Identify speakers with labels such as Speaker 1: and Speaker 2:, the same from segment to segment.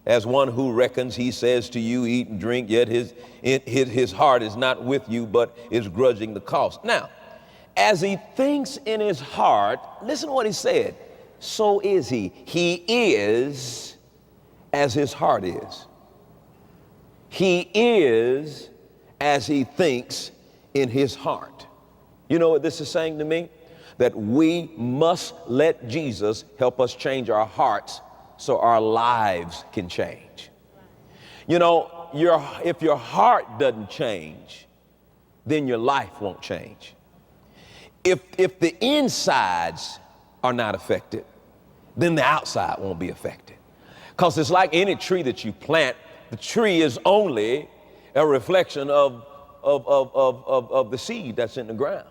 Speaker 1: As one who reckons, he says to you, eat and drink, yet his heart is not with you, but is grudging the cost. Now, as he thinks in his heart, listen to what he said. So is he. He is as his heart is. He is as he thinks in his heart. You know what this is saying to me? That we must let Jesus help us change our hearts so our lives can change. You know, if your heart doesn't change, then your life won't change. If the insides are not affected, then the outside won't be affected. Because it's like any tree that you plant, the tree is only a reflection of the seed that's in the ground.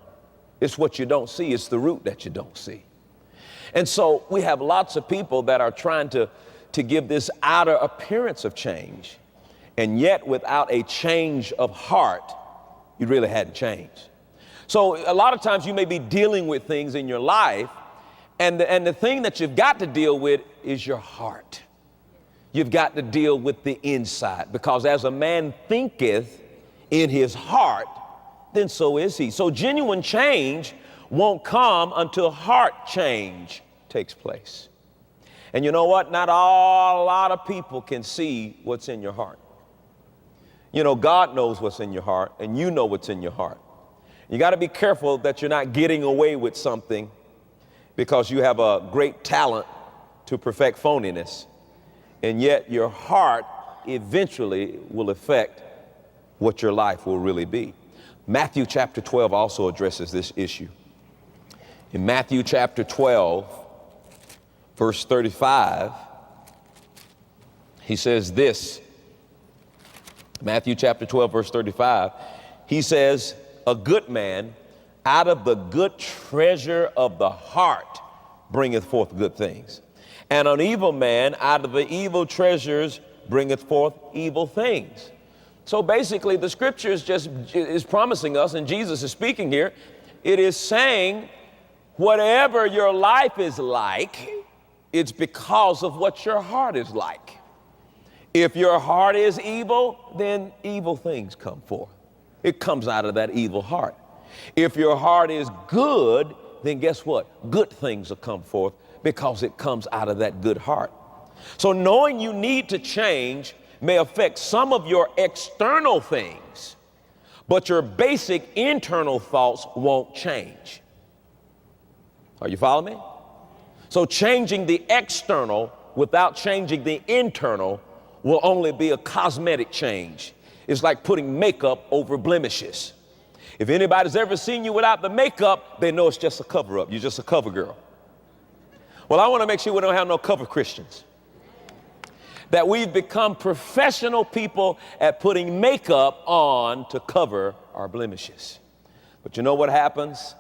Speaker 1: It's what you don't see. It's the root that you don't see. And so we have lots of people that are trying to give this outer appearance of change. And yet without a change of heart, you really hadn't changed. So a lot of times you may be dealing with things in your life, and the thing that you've got to deal with is your heart. You've got to deal with the inside, because as a man thinketh in his heart, then so is he. So genuine change won't come until heart change takes place. And you know what? Not a lot of people can see what's in your heart. You know, God knows what's in your heart, and you know what's in your heart. You got to be careful that you're not getting away with something because you have a great talent to perfect phoniness, and yet your heart eventually will affect what your life will really be. Matthew chapter 12 also addresses this issue. In Matthew chapter 12, verse 35, he says this. Matthew chapter 12, verse 35, he says, a good man out of the good treasure of the heart bringeth forth good things. And an evil man out of the evil treasures bringeth forth evil things. So basically the scripture is promising us, and Jesus is speaking here, it is saying whatever your life is like, it's because of what your heart is like. If your heart is evil, then evil things come forth. It comes out of that evil heart. If your heart is good, then guess what? Good things will come forth because it comes out of that good heart. So knowing you need to change may affect some of your external things, but your basic internal thoughts won't change. Are you following me? So changing the external without changing the internal will only be a cosmetic change. It's like putting makeup over blemishes. If anybody's ever seen you without the makeup, they know it's just a cover-up. You're just a cover girl. Well, I want to make sure we don't have no cover Christians. That we've become professional people at putting makeup on to cover our blemishes. But you know what happens?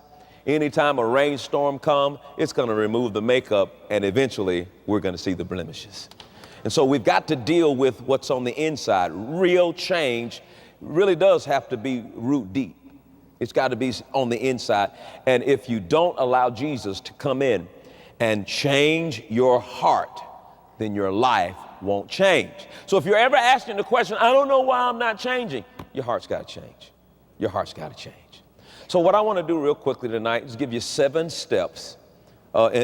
Speaker 1: Anytime a rainstorm comes, it's going to remove the makeup, and eventually we're going to see the blemishes. And so we've got to deal with what's on the inside. Real change really does have to be root deep. It's got to be on the inside. And if you don't allow Jesus to come in and change your heart, then your life won't change. So if you're ever asking the question, I don't know why I'm not changing, your heart's got to change. Your heart's got to change. So what I want to do real quickly tonight is give you 7 steps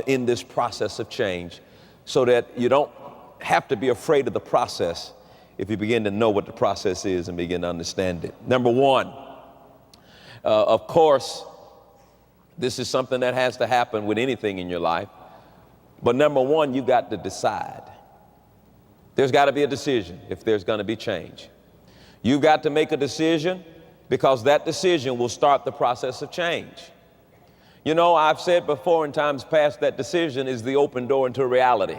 Speaker 1: in this process of change so that you don't have to be afraid of the process if you begin to know what the process is and begin to understand it. Number 1, of course, this is something that has to happen with anything in your life. But number 1, you've got to decide. There's got to be a decision if there's going to be change. You've got to make a decision because that decision will start the process of change. You know, I've said before in times past that decision is the open door into reality.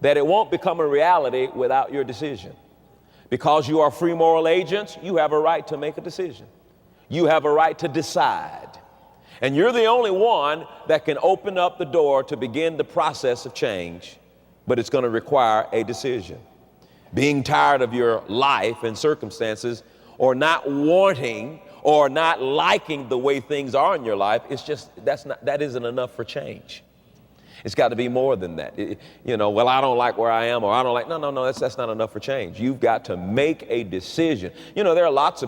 Speaker 1: That it won't become a reality without your decision. Because you are free moral agents, you have a right to make a decision. You have a right to decide. And you're the only one that can open up the door to begin the process of change, but it's going to require a decision. Being tired of your life and circumstances, or not wanting or not liking the way things are in your life, that isn't enough for change. It's got to be more than that. Well, I don't like where I am, or I don't like, no, that's not enough for change. You've got to make a decision. There are lots of